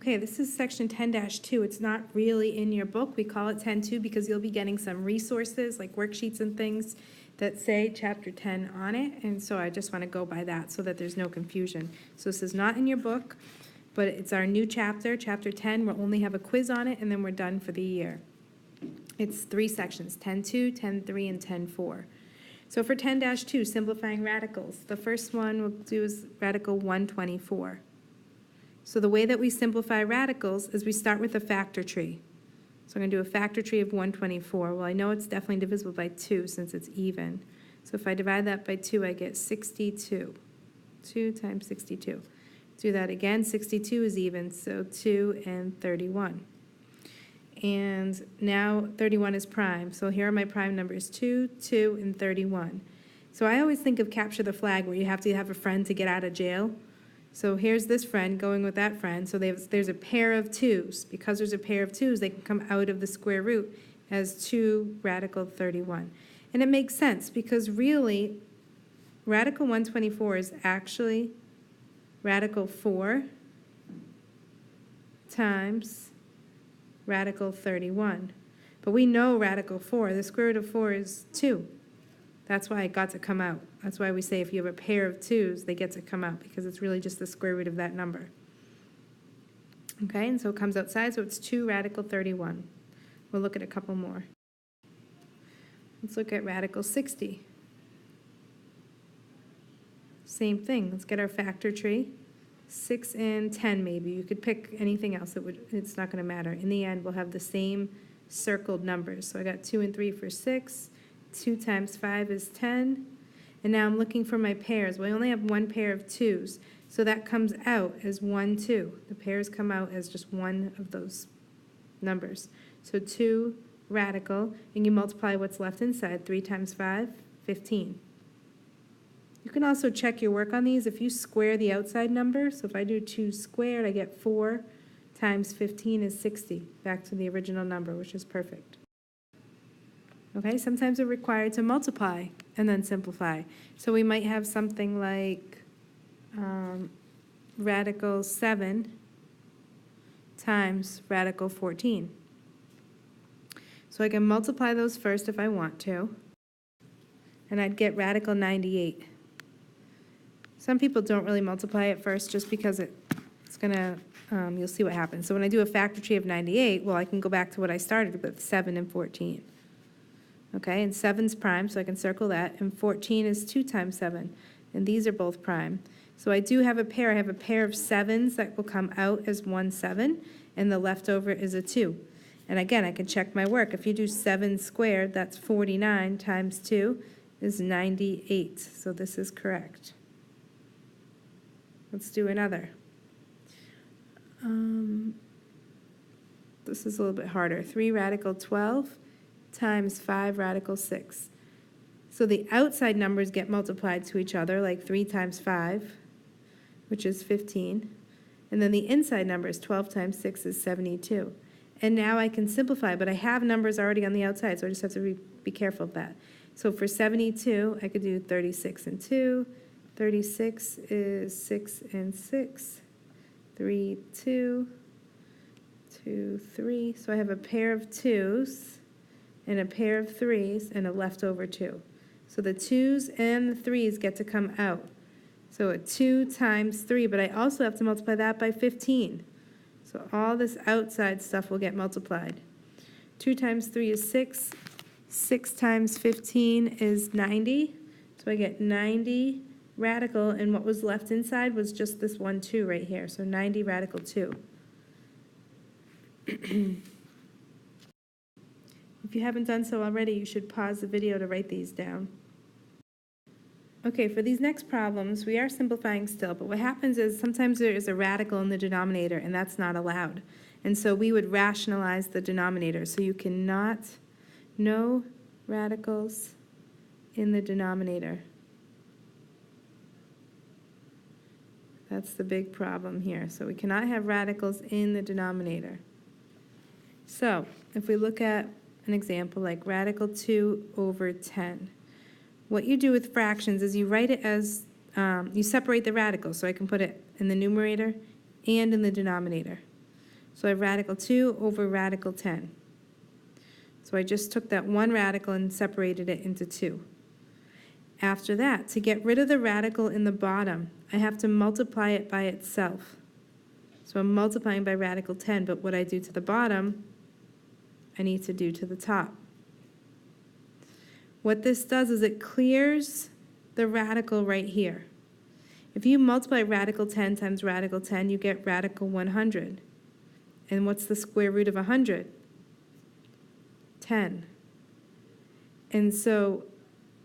Okay, this is section 10-2. It's not really in your book. We call it 10-2 because you'll be getting some resources like worksheets and things that say chapter 10 on it. And so I just want to go by that so that there's no confusion. So this is not in your book, but it's our new chapter, chapter 10. We'll only have a quiz on it and then we're done for the year. It's 3 sections, 10-2, 10-3, and 10-4. So for 10-2, simplifying radicals, the first one we'll do is radical 124. So the way that we simplify radicals is we start with a factor tree. So I'm going to do a factor tree of 124. Well, I know it's definitely divisible by 2 since it's even. So if I divide that by 2, I get 62. 2 times 62. Do that again. 62 is even, so 2 and 31. And now 31 is prime. So here are my prime numbers, 2, 2, and 31. So I always think of capture the flag where you have to have a friend to get out of jail. So here's this friend going with that friend. So there's a pair of 2s. Because there's a pair of 2s, they can come out of the square root as 2 radical 31. And it makes sense because really radical 124 is actually radical 4 times radical 31. But we know radical 4, the square root of 4 is 2. That's why it got to come out. That's why we say if you have a pair of 2s, they get to come out, because it's really just the square root of that number. Okay, and so it comes outside, so it's 2 radical 31. We'll look at a couple more. Let's look at radical 60. Same thing, let's get our factor tree. 6 and 10 maybe. You could pick anything else, it's not going to matter. In the end, we'll have the same circled numbers. So I got 2 and 3 for 6. 2 times 5 is 10. And now I'm looking for my pairs. Well, I only have one pair of 2s. So that comes out as 1, 2. The pairs come out as just one of those numbers. So 2 radical, and you multiply what's left inside. 3 times 5, 15. You can also check your work on these. If you square the outside number, so if I do 2 squared, I get 4 times 15 is 60. Back to the original number, which is perfect. Okay, sometimes we're required to multiply and then simplify. So we might have something like radical 7 times radical 14. So I can multiply those first if I want to, and I'd get radical 98. Some people don't really multiply it first just because it's going to, you'll see what happens. So when I do a factor tree of 98, well, I can go back to what I started with, 7 and 14. Okay, and 7's prime, so I can circle that, and 14 is 2 times 7, and these are both prime. So I do have a pair. I have a pair of 7s that will come out as 1 7, and the leftover is a 2. And again, I can check my work. If you do 7 squared, that's 49 times 2 is 98, so this is correct. Let's do another. This is a little bit harder. 3 radical 12 times 5 radical 6. So the outside numbers get multiplied to each other, like 3 times 5, which is 15. And then the inside numbers, 12 times 6 is 72. And now I can simplify, but I have numbers already on the outside, so I just have to be careful of that. So for 72, I could do 36 and 2. 36 is 6 and 6. 3, 2, 2, 3. So I have a pair of 2s and a pair of 3s and a leftover 2. So the 2s and the 3s get to come out. So a 2 times 3, but I also have to multiply that by 15. So all this outside stuff will get multiplied. 2 times 3 is 6. 6 times 15 is 90. So I get 90 radical, and what was left inside was just this 1 2 right here. So 90 radical 2. If you haven't done so already, you should pause the video to write these down. Okay, for these next problems, we are simplifying still, but what happens is sometimes there is a radical in the denominator, and that's not allowed. And so we would rationalize the denominator. So you cannot, no radicals in the denominator. That's the big problem here. So we cannot have radicals in the denominator. So if we look at an example like radical 2 over 10. What you do with fractions is you write it as, you separate the radicals, so I can put it in the numerator and in the denominator. So I have radical 2 over radical 10. So I just took that one radical and separated it into 2. After that, to get rid of the radical in the bottom, I have to multiply it by itself. So I'm multiplying by radical 10, but what I do to the bottom, I need to do to the top. What this does is it clears the radical right here. If you multiply radical 10 times radical 10, you get radical 100. And what's the square root of 100? 10. And so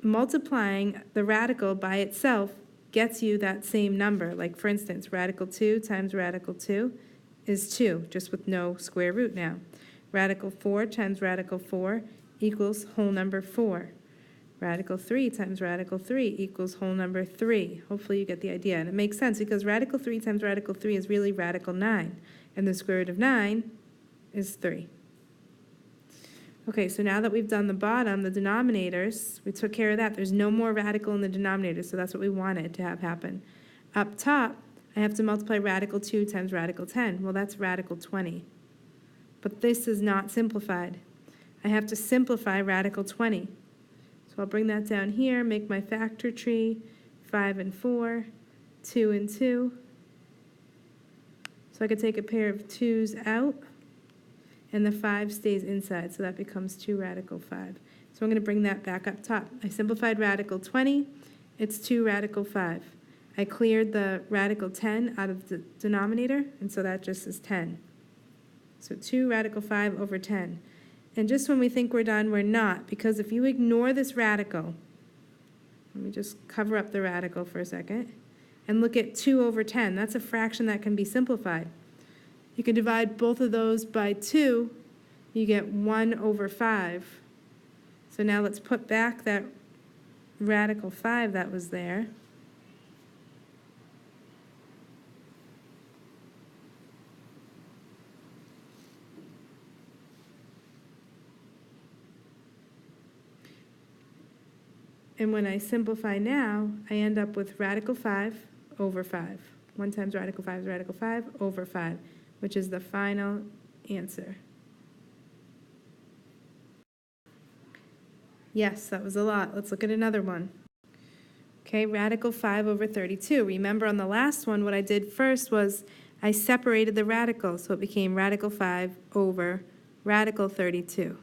multiplying the radical by itself gets you that same number. Like, for instance, radical 2 times radical 2 is 2, just with no square root now. Radical 4 times radical 4 equals whole number 4. Radical 3 times radical 3 equals whole number 3. Hopefully you get the idea. And it makes sense because radical 3 times radical 3 is really radical 9. And the square root of 9 is 3. Okay, so now that we've done the bottom, the denominators, we took care of that. There's no more radical in the denominator, so that's what we wanted to have happen. Up top, I have to multiply radical 2 times radical 10. Well, that's radical 20. But this is not simplified. I have to simplify radical 20. So I'll bring that down here, make my factor tree, 5 and 4, 2 and 2. So I could take a pair of 2's out, and the 5 stays inside, so that becomes 2 radical 5. So I'm going to bring that back up top. I simplified radical 20, it's 2 radical 5. I cleared the radical 10 out of the denominator, and so that just is 10. So 2 radical 5 over 10. And just when we think we're done, we're not, because if you ignore this radical, let me just cover up the radical for a second, and look at 2 over 10. That's a fraction that can be simplified. You can divide both of those by 2, you get 1 over 5. So now let's put back that radical 5 that was there. And when I simplify now, I end up with radical 5 over 5. 1 times radical 5 is radical 5 over 5, which is the final answer. Yes, that was a lot. Let's look at another one. Okay, radical 5 over 32. Remember on the last one, what I did first was I separated the radical, so it became radical 5 over radical 32.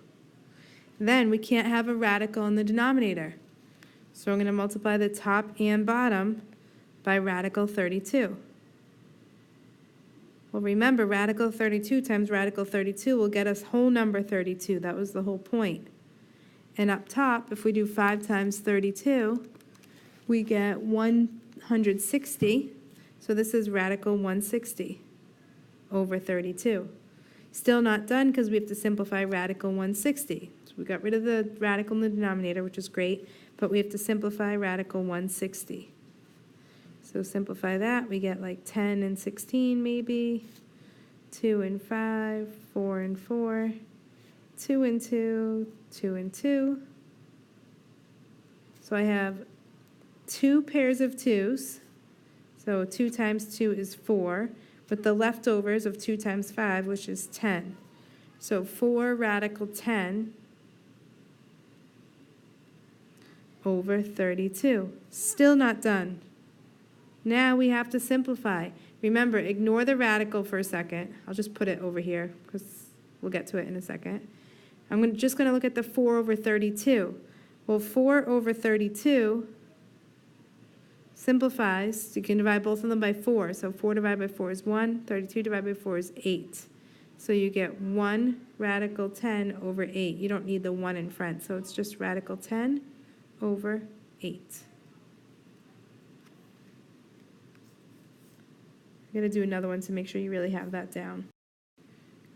Then we can't have a radical in the denominator. So I'm going to multiply the top and bottom by radical 32. Well, remember, radical 32 times radical 32 will get us whole number 32. That was the whole point. And up top, if we do 5 times 32, we get 160. So this is radical 160 over 32. Still not done because we have to simplify radical 160. So we got rid of the radical in the denominator, which is great, but we have to simplify radical 160. So simplify that, we get like 10 and 16 maybe, 2 and 5, 4 and 4, 2 and 2, 2 and 2. So I have 2 pairs of 2's, so 2 times 2 is 4, with the leftovers of 2 times 5, which is 10. So 4 radical 10 over 32. Still not done. Now we have to simplify. Remember, ignore the radical for a second. I'll just put it over here because we'll get to it in a second. I'm just going to look at the 4 over 32. Well, 4 over 32 simplifies. You can divide both of them by 4. So 4 divided by 4 is 1. 32 divided by 4 is 8. So you get 1 radical 10 over 8. You don't need the 1 in front. So it's just radical 10 over 8. I'm going to do another one to make sure you really have that down.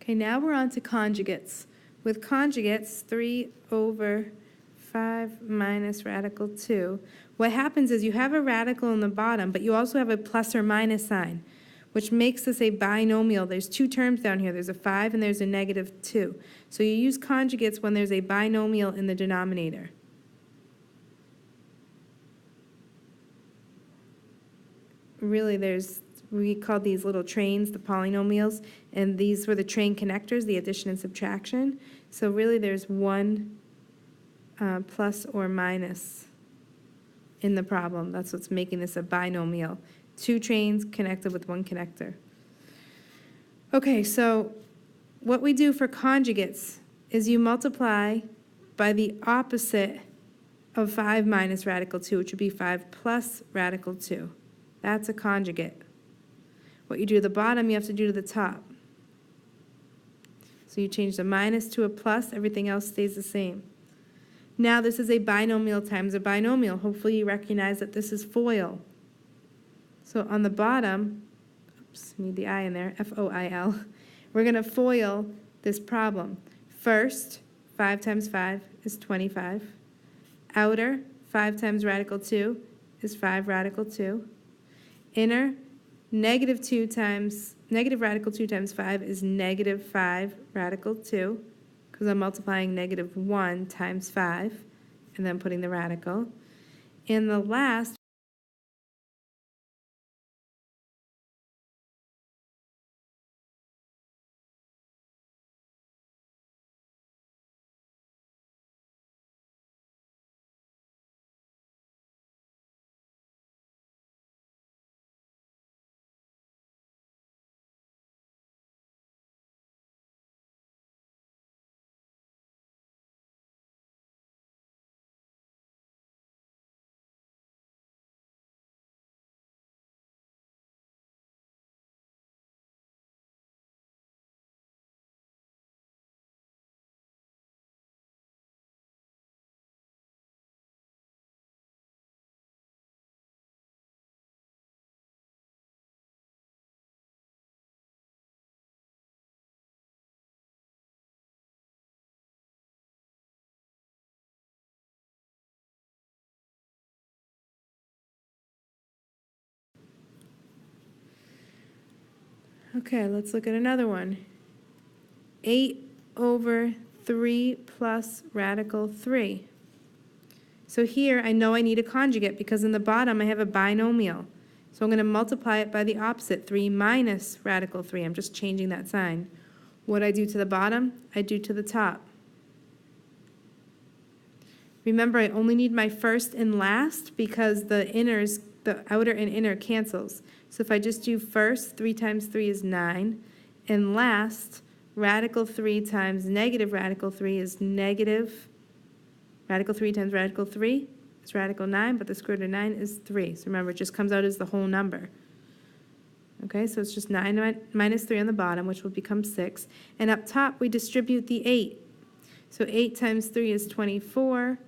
Okay, now we're on to conjugates. With conjugates, 3 over 5 minus radical 2. What happens is you have a radical in the bottom, but you also have a plus or minus sign, which makes this a binomial. There's 2 terms down here. There's a 5 and there's a negative 2. So you use conjugates when there's a binomial in the denominator. Really, there's we called these little trains the polynomials, and these were the train connectors, the addition and subtraction. So really there's one plus or minus in the problem. That's what's making this a binomial. Two trains connected with one connector. Okay, so what we do for conjugates is you multiply by the opposite of 5 minus radical 2, which would be 5 plus radical 2. That's a conjugate. What you do to the bottom, you have to do to the top. So you change the minus to a plus, everything else stays the same. Now this is a binomial times a binomial. Hopefully you recognize that this is FOIL. So on the bottom, oops, need the I in there, F-O-I-L, we're going to FOIL this problem. First, 5 times 5 is 25. Outer, 5 times radical 2 is 5 radical 2. Inner, negative radical 2 times 5 is negative 5 radical 2, because I'm multiplying negative 1 times 5, and then putting the radical. In the last, okay, let's look at another one. 8 over 3 plus radical 3. So here I know I need a conjugate because in the bottom I have a binomial. So I'm going to multiply it by the opposite, 3 minus radical 3. I'm just changing that sign. What I do to the bottom, I do to the top. Remember, I only need my first and last because the outer and inner cancels. So if I just do first, 3 times 3 is 9, and last, radical 3 times negative radical 3 is negative. Radical 3 times radical 3 is radical 9, but the square root of 9 is 3. So remember, it just comes out as the whole number. Okay, so it's just 9 minus 3 on the bottom, which will become 6. And up top, we distribute the 8. So 8 times 3 is 24,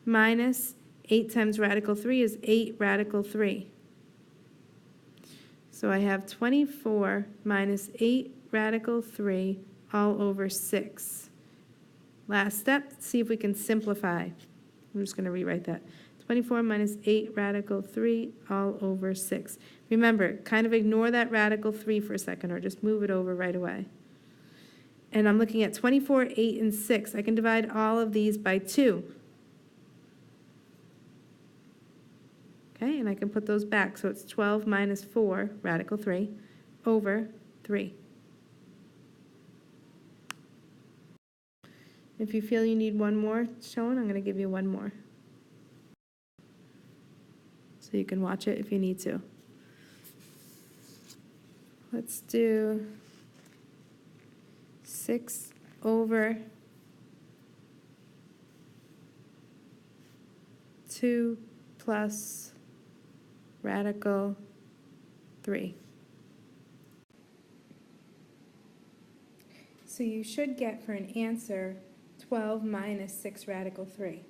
minus 8 times radical 3 is 8 radical 3. So I have 24 minus 8 radical 3 all over 6. Last step, see if we can simplify. I'm just going to rewrite that. 24 minus 8 radical 3 all over 6. Remember, kind of ignore that radical 3 for a second, or just move it over right away. And I'm looking at 24, 8, and 6. I can divide all of these by 2. Okay, and I can put those back. So it's 12 minus 4, radical 3, over 3. If you feel you need one more shown, I'm going to give you one more. So you can watch it if you need to. Let's do 6 over 2 plus radical 3. So you should get for an answer 12 minus 6 radical 3.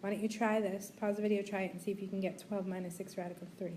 Why don't you try this? Pause the video, try it, and see if you can get 12 minus 6 radical 3.